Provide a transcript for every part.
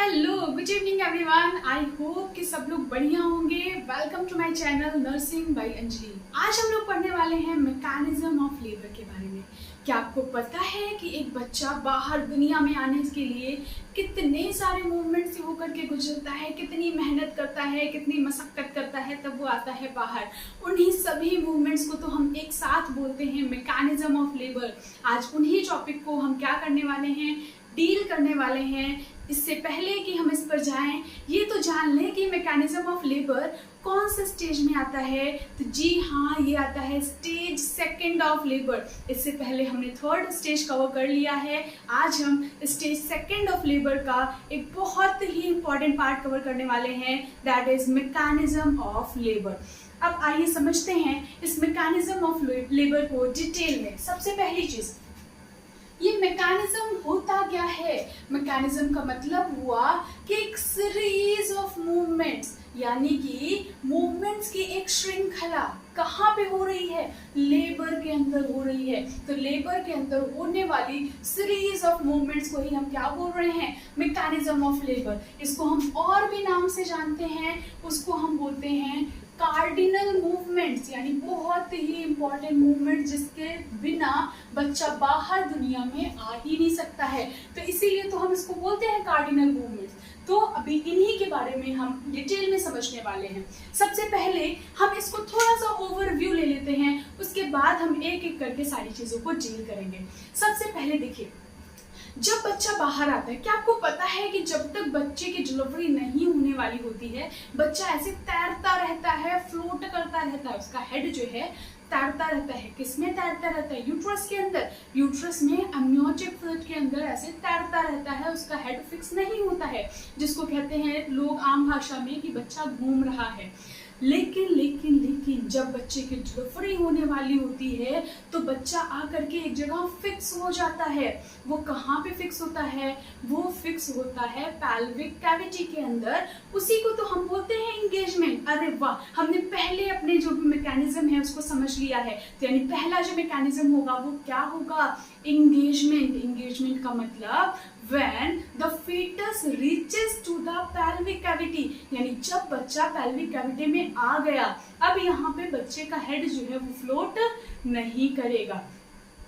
Hello good evening everyone. I hope कि सब लोग बढ़िया होंगे। Welcome to my channel nursing by Anjali. आज हम लोग पढ़ने वाले हैं मैकेनिज्म ऑफ लेबर के बारे में। क्या आपको पता है कि एक बच्चा बाहर दुनिया में आने के लिए कितने सारे मूवमेंट से होकर के गुजरता है, कितनी मेहनत करता है, कितनी मशक्कत करता है, तब वो आता है बाहर। उन्हीं सभी मूवमेंट्स को तो हम एक साथ बोलते हैं मैकेनिज्म ऑफ लेबर। आज उन्हीं टॉपिक को हम क्या करने वाले हैं, डील करने वाले हैं। इससे पहले कि हम इस पर जाएं, ये तो जान लें कि मैकेनिज्म ऑफ लेबर कौन से स्टेज में आता है। तो जी हाँ, ये आता है स्टेज सेकंड ऑफ लेबर। इससे पहले हमने थर्ड स्टेज कवर कर लिया है। आज हम स्टेज सेकंड ऑफ लेबर का एक बहुत ही इंपॉर्टेंट पार्ट कवर करने वाले हैं, that is mechanism of labour. अब आइए समझते हैं इस मैकेनिज्म ऑफ लेबर को डिटेल में। सबसे पहली चीज, ये मैकेनिज्म होता क्या है। मैकेनिज्म का मतलब हुआ कि एक सीरीज ऑफ मूवमेंट्स, यानी कि मूवमेंट्स की एक श्रृंखला कहाँ पे हो रही है, लेबर के अंदर हो रही है। तो लेबर के अंदर होने वाली सीरीज ऑफ मूवमेंट्स को ही हम क्या बोल रहे हैं, मैकेनिज्म ऑफ लेबर। इसको हम और भी नाम से जानते हैं, उसको हम बोलते हैं कार्डिनल मूवमेंट्स, यानी बहुत ही इंपॉर्टेंट मूवमेंट जिसके बिना बच्चा बाहर दुनिया में आ ही नहीं सकता है। तो इसीलिए तो हम इसको बोलते हैं कार्डिनल मूवमेंट्स। तो अभी इन्हीं के बारे में हम डिटेल में समझने वाले हैं। सबसे पहले हम इसको थोड़ा सा ओवरव्यू ले लेते हैं, उसके बाद हम एक एक करके सारी चीजों को डील करेंगे। सबसे पहले देखिए, जब बच्चा बाहर आता है, क्या आपको पता है कि जब तक बच्चे की डिलीवरी नहीं होने वाली होती है, बच्चा ऐसे तैरता रहता है, फ्लोट करता रहता है। उसका हेड जो है तैरता रहता है। किसमें तैरता रहता है, यूट्रस के अंदर। यूट्रस में अम्नियोटिक फ्लूइड के अंदर ऐसे तैरता रहता है। उसका हेड फिक्स नहीं होता है, जिसको कहते हैं लोग आम भाषा में कि बच्चा घूम रहा है। लेकिन जब बच्चे की डिलीवरी होने वाली होती है तो बच्चा आकर के एक जगह फिक्स हो जाता है। वो कहाँ पे फिक्स होता है, वो फिक्स होता है पैल्विक कैविटी के अंदर। उसी को तो हम बोलते हैं इंगेजमेंट। अरे वाह, हमने पहले अपने जो भी मैकेनिज्म है उसको समझ लिया है। तो यानी पहला जो मैकेनिज्म होगा वो क्या होगा, इंगेजमेंट। इंगेजमेंट का मतलब when the fetus reaches to the pelvic cavity, यानी जब बच्चा pelvic cavity में आ गया, अब यहाँ पे बच्चे का हेड जो है वो फ्लोट नहीं करेगा।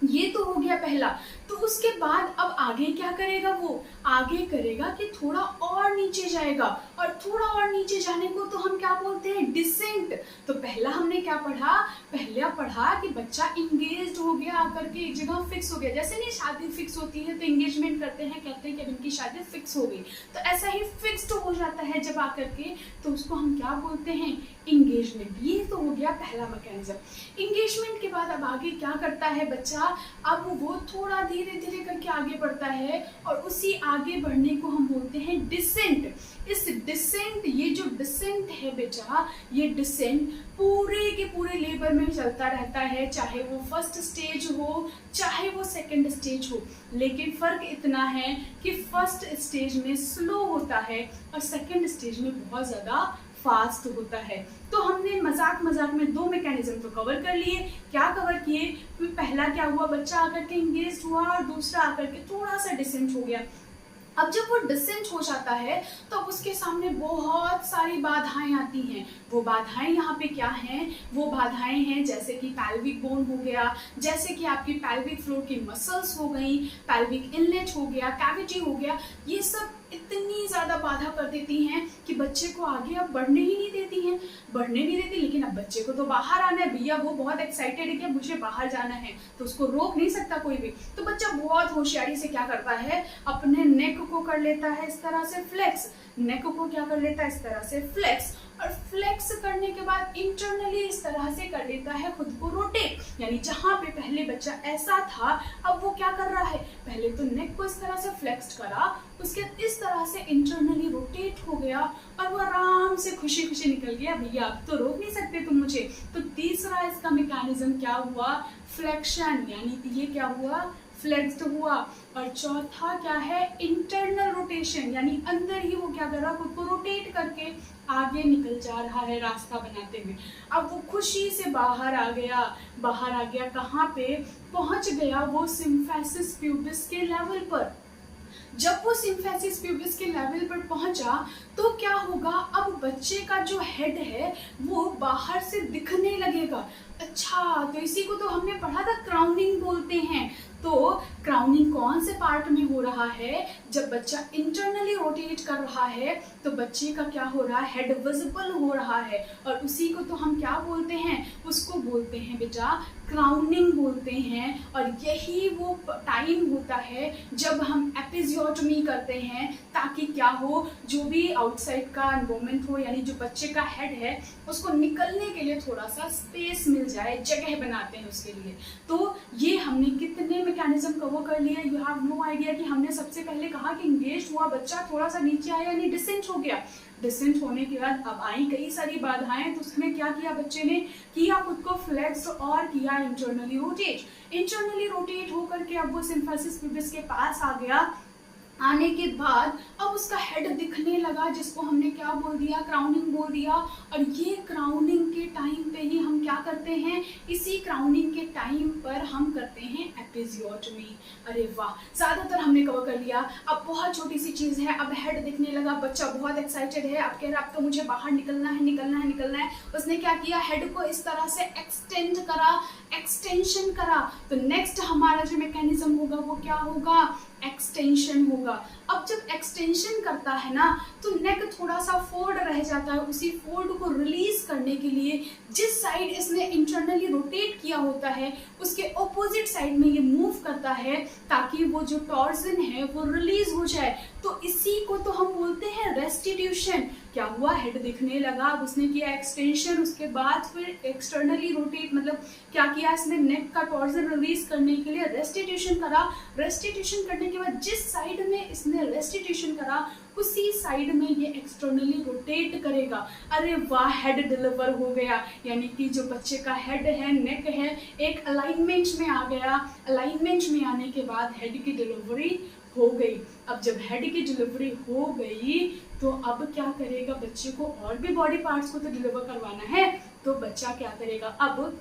ये तो हो गया पहला। तो उसके बाद अब आगे क्या करेगा, वो आगे करेगा कि थोड़ा और नीचे जाएगा, और थोड़ा और नीचे जाने को तो हम क्या बोलते हैं, डिसेंट। तो पहला हमने क्या पढ़ा, पहले पढ़ा कि बच्चा इंगेज हो गया, आकर के एक जगह फिक्स हो गया। जैसे नहीं शादी फिक्स होती है तो इंगेजमेंट करते हैं, कहते हैं कि इनकी शादी फिक्स हो गई। तो ऐसा ही फिक्स्ड हो जाता है जब आकर के, तो उसको हम क्या बोलते हैं, इंगेजमेंट। ये तो हो गया पहला मैकेनिज्म। इंगेजमेंट के बाद अब आगे क्या करता है बच्चा, अब वो थोड़ा धीरे धीरे करके आगे बढ़ता है, और उसी आगे बढ़ने को हम बोलते हैं डिसेंट। इस डिसेंट, ये जो डिसेंट है बेटा, ये डिसेंट पूरे के पूरे लेबर में चलता रहता है, चाहे वो फर्स्ट स्टेज हो चाहे वो सेकंड स्टेज हो। लेकिन फर्क इतना है कि फर्स्ट स्टेज में स्लो होता है और सेकंड स्टेज में बहुत ज्यादा फास्ट होता है। तो हमने मजाक में दो मैकेनिज्म तो कवर कर लिए। क्या कवर किए, पहला क्या हुआ, बच्चा आकर के इंगेज हुआ, और दूसरा आकर के थोड़ा सा डिसेंट हो गया। अब जब वो डिसेंट हो जाता है तो उसके सामने बहुत सारी बाधाएं आती हैं। वो बाधाएं यहाँ पे क्या हैं, वो बाधाएं हैं जैसे कि पैल्विक बोन हो गया, जैसे कि आपकी पैल्विक फ्लोर की मसल्स हो गई, पैल्विक इनलेट हो गया, कैविटी हो गया। ये सब इतनी ज्यादा बाधा कर देती हैं कि बच्चे को आगे अब बढ़ने ही नहीं देती हैं, बढ़ने नहीं देती। लेकिन अब बच्चे को तो बाहर आना है भैया, वो बहुत एक्साइटेड है कि मुझे बाहर जाना है, तो उसको रोक नहीं सकता कोई भी। तो बच्चा बहुत होशियारी से क्या करता है, अपने नेक को कर लेता है इस तरह से फ्लेक्स। नेक को क्या कर लेता है, इस तरह से फ्लेक्स, और फ्लेक्स करने के बाद इंटरनली इस तरह से कर लेता है खुद को रोटेट। यानी जहां पे पहले बच्चा ऐसा था, अब वो क्या कर रहा है, पहले तो नेक को इस तरह से फ्लेक्स करा, उसके इस तरह से इंटरनली रोटेट हो गया, और वो आराम से खुशी खुशी निकल गया, भैया अब तो रोक नहीं सकते तुम मुझे। तो तीसरा इसका मैकेनिज्म क्या हुआ, फ्लेक्शन, यानी ये क्या हुआ, फ्लेक्स्ड हुआ। और चौथा क्या है, इंटरनल रोटेशन, यानी अंदर ही वो क्या कर रहा है, खुद को रोटेट करके आगे निकल जा रहा है रास्ता बनाते हुए। अब वो खुशी से बाहर आ गया, कहाँ पे पहुंच गया, वो सिम्फेसिस प्यूबिस के लेवल पर। जब वो सिम्फेसिस प्यूबिस के लेवल पर पहुंचा तो क्या होगा, अब बच्चे का जो हेड है वो बाहर से दिखने लगेगा। अच्छा, तो इसी को तो हमने पढ़ा था क्राउनिंग बोलते हैं। तो क्राउनिंग कौन से पार्ट में हो रहा है, जब बच्चा इंटरनली रोटेट कर रहा है तो बच्चे का क्या हो रहा है, हेड विजिबल हो रहा है, और उसी को तो हम क्या बोलते हैं, उसको बोलते हैं बेटा क्राउनिंग बोलते हैं। और यही वो टाइम होता है जब हम एपिजियोटमी करते हैं, ताकि क्या हो, जो भी आउटसाइड का एनवायरमेंट हो, यानी जो बच्चे का हेड है उसको निकलने के लिए थोड़ा सा स्पेस मिल जाए, जगह बनाते हैं उसके लिए। तो ये हमने कितने मैकेनिज्म कवर कर लिया, यू हैव नो आइडिया। कि हमने सबसे पहले कहा कि इंगेज हुआ बच्चा थोड़ा सा नीचे आया, यानी डिसेंट हो गया। डिसेंट होने के बाद अब आई कई सारी बाधाएं, तो उसमें क्या किया बच्चे ने, किया खुद को फ्लेक्स और किया इंटरनली रोटेट। इंटरनली रोटेट होकर के अब वो सिम्फेसिस प्यूबिस के पास आ गया। आने के बाद अब उसका हेड दिखने लगा, जिसको हमने क्या बोल दिया, क्राउनिंग बोल दिया। और ये क्राउनिंग के टाइम पे ही हम क्या करते हैं, इसी क्राउनिंग के टाइम पर हम करते हैं एपिजियोटमी। अरे वाह, ज्यादातर हमने कवर कर लिया। अब बहुत छोटी सी चीज है, अब हेड दिखने लगा, बच्चा बहुत एक्साइटेड है, अब कह रहा अब तो मुझे बाहर निकलना है, निकलना है, निकलना है। उसने क्या किया, हेड को इस तरह से एक्सटेंड करा, एक्सटेंशन करा। तो नेक्स्ट हमारा जो मैकेनिज्म होगा वो क्या होगा, एक्सटेंशन होगा। अब जब एक्सटेंशन करता है ना तो नेक थोड़ा सा फोल्ड रह जाता है, उसी फोल्ड को रिलीज करने के लिए जिस साइड इसने इंटरनली रोटेट किया होता है उसके ऑपोजिट साइड में ये मूव करता है, ताकि वो जो टॉर्जन है वो रिलीज हो जाए। तो इसी को तो हम बोलते हैं रेस्टिट्यूशन। क्या हुआ, हेड दिखने लगा, अब उसने किया एक्सटेंशन, उसके बाद फिर एक्सटर्नली रोटेट, मतलब क्या किया इसने, नेक का टॉर्जन रिलीज करने के लिए रेस्टिट्यूशन करा। रेस्टिट्यूशन करने के बाद जिस साइड में इसने रेस्टिट्यूशन करा उसी साइड में ये एक्सटर्नली रोटेट करेगा। अरे वाह, हेड डिलीवर हो गया, यानी कि जो बच्चे का हेड है, नेक है, एक अलाइनमेंट में आ गया। अलाइनमेंट में आने के बाद हेड की डिलीवरी हो गई। अब जब हेड की डिलीवरी हो गई तो अब क्या करेगा, बच्चे को और भी बॉडी पार्ट्स को तो डिलीवर करवाना है, तो बच्चा क्या करेगा, अब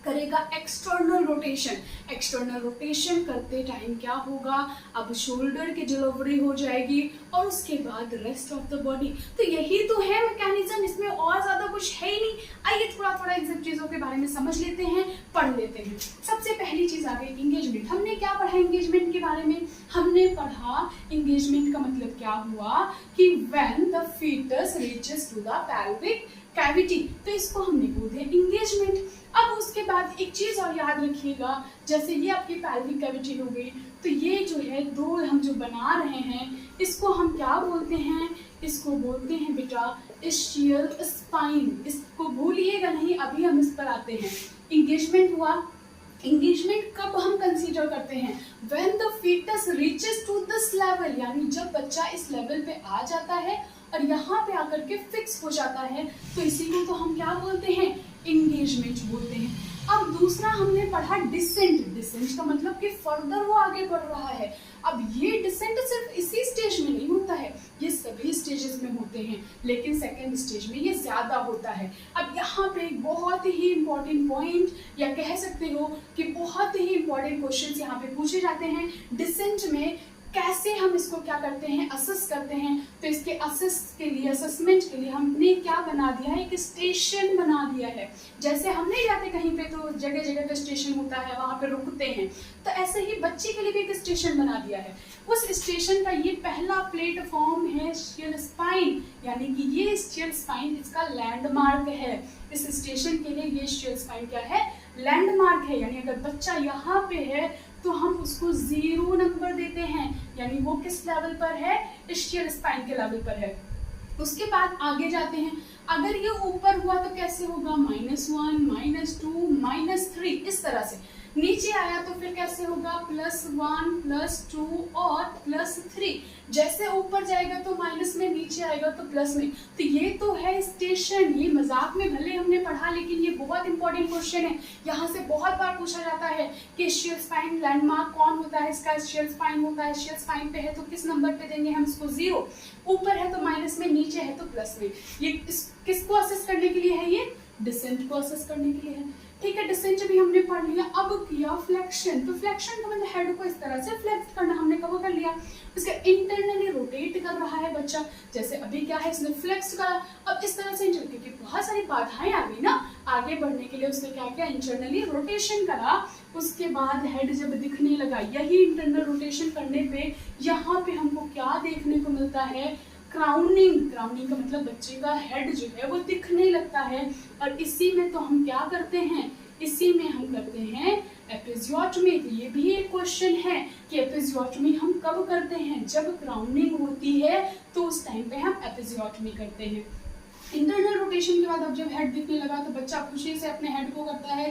करेगा एक्सटर्नल रोटेशन। एक्सटर्नल रोटेशन करते टाइम क्या होगा, अब शोल्डर की डिलीवरी हो जाएगी और उसके बाद रेस्ट ऑफ द बॉडी। तो यही तो है मैकेनिज्म, इसमें और ज्यादा कुछ है ही नहीं। आइए थोड़ा थोड़ा इन सब चीजों के बारे में समझ लेते हैं, पढ़ लेते हैं। सबसे पहली चीज आ गई इंगेजमेंट। हमने क्या पढ़ा एंगेजमेंट के बारे में, हमने पढ़ा एंगेजमेंट का मतलब क्या हुआ कि when the foetus reaches to the pelvic cavity, तो इसको हमने बोल दिया एंगेजमेंट। अब उसके बाद एक चीज और याद रखिएगा, जैसे ये आपकी पेल्विक कैविटी हो गई, तो ये जो है दो हम जो बना रहे हैं इसको हम क्या बोलते हैं, इसको बोलते हैं बेटा इस्चियल स्पाइन। इसको भूलिएगा नहीं, अभी हम इस पर आते हैं। एंगेजमेंट हुआ, एंगेजमेंट कब हम कंसीडर करते हैं, when the foetus reaches to this level, यानी जब बच्चा इस लेवल पे आ जाता है और यहाँ पे आकर के फिक्स हो जाता है, तो इसी को तो हम क्या बोलते हैं, एंगेजमेंट बोलते हैं। अब दूसरा हमने पढ़ा डिसेंट। डिसेंट का मतलब कि फर्दर वो आगे बढ़ रहा है। अब ये डिसेंट सिर्फ इसी स्टेज में नहीं होता है, ये सभी स्टेजेस में होते हैं, लेकिन सेकेंड स्टेज में ये ज्यादा होता है। अब यहाँ पे एक बहुत ही इंपॉर्टेंट पॉइंट, या कह सकते हो कि बहुत ही इंपॉर्टेंट क्वेश्चंस यहाँ पे पूछे जाते हैं। डिसेंट में कैसे हम इसको क्या करते हैं, असेस करते हैं। तो इसके असेस के लिए, असेसमेंट के लिए हमने क्या बना दिया है, एक स्टेशन बना दिया है। जैसे हम नहीं जाते कहीं पे तो जगह जगह पे स्टेशन होता है, वहां पे रुकते हैं, तो ऐसे ही बच्चे के लिए भी एक स्टेशन बना दिया है। उस स्टेशन का ये पहला प्लेटफॉर्म है इस्चियल स्पाइन, यानी कि ये इस्चियल स्पाइन इसका लैंडमार्क है। इस स्टेशन के लिए ये इस्चियल स्पाइन क्या है, लैंडमार्क है। यानी अगर बच्चा यहाँ पे है तो हम उसको 0 नंबर देते हैं, यानी वो किस लेवल पर है, इस्चियल स्पाइन के लेवल पर है। उसके बाद आगे जाते हैं, अगर ये ऊपर हुआ तो कैसे होगा, -1, -2, -3, इस तरह से। नीचे आया तो फिर कैसे होगा, +1, +2 और +3। जैसे ऊपर जाएगा तो माइनस में, नीचे आएगा तो प्लस में। तो ये तो है स्टेशन। ये मजाक में भले हमने पढ़ा, लेकिन ये बहुत इंपॉर्टेंट क्वेश्चन है। यहाँ से बहुत बार पूछा जाता है कि इस्चियल स्पाइन लैंडमार्क कौन होता है, इसका इस्चियल स्पाइन होता है। इस्चियल स्पाइन पे है तो किस नंबर पे देंगे हम इसको, 0। ऊपर है तो माइनस में, नीचे है तो प्लस में। ये किसको असेस करने के लिए है, ये डिसेंट को असेस करने के लिए है। ठीक है, डिसेंट भी हमने पढ़ लिया। अब किया फ्लेक्शन, तो फ्लेक्शन का मतलब हेड को इस तरह से फ्लेक्स करना, हमने कवर कर लिया। इसका इंटरनली रोटेट कर रहा है बच्चा, जैसे अभी क्या है इसने फ्लेक्स करा। अब इस तरह से क्योंकि बहुत सारी बाधाएं आ गई ना आगे बढ़ने के लिए, उसने क्या किया, इंटरनली रोटेशन करा। उसके बाद हेड जब दिखने लगा, यही इंटरनल रोटेशन करने पे यहाँ पे हमको क्या देखने को मिलता है, क्राउनिंग। क्राउनिंग का मतलब बच्चे का हेड जो है वो दिखने लगता है। और इसी में तो हम क्या करते हैं, इसी में हम करते हैं एपिजियोटमी। तो ये भी एक क्वेश्चन है कि एपिजियोटमी हम कब करते हैं, जब क्राउनिंग होती है तो उस टाइम पे हम एपिजियोटमी करते हैं। इंटरनल रोटेशन के बाद अब जब हेड दिखने लगा तो बच्चा खुशी से अपने हेड को करता है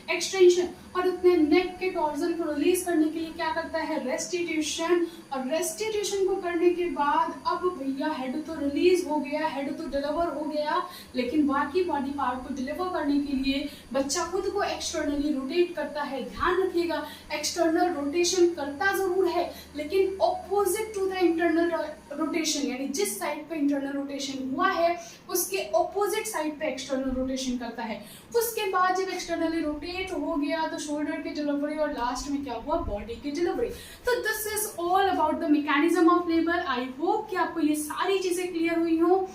एक्सटेंशन, और अपने नेक के टॉर्जन को रिलीज करने के लिए क्या करता है, रेस्टिट्यूशन। और रेस्टिट्यूशन को करने के बाद अब भैया हेड तो रिलीज हो गया, हेड तो डिलीवर हो गया, लेकिन बाकी बॉडी पार्ट को डिलीवर करने के लिए बच्चा खुद को एक्सटर्नली रोटेट करता है। ध्यान रखिएगा, एक्सटर्नल रोटेशन करता जरूर है लेकिन opposite to the internal rotation, यानी जिस साइड पे इंटरनल रोटेशन हुआ है उसके ऑपोजिट साइड पे एक्सटर्नल रोटेशन करता है। उसके बाद जब एक्सटर्नली रोटेट हो गया तो शोल्डर की डिलीवरी और लास्ट में क्या हुआ, बॉडी की डिलीवरी। तो this is all about the mechanism of labour. I hope कि आपको ये सारी चीजें क्लियर हुई हो,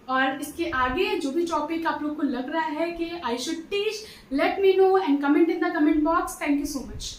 और इसके आगे जो भी टॉपिक आप लोग को लग रहा है कि I should teach, let me know and comment in the comment box. Thank you so much.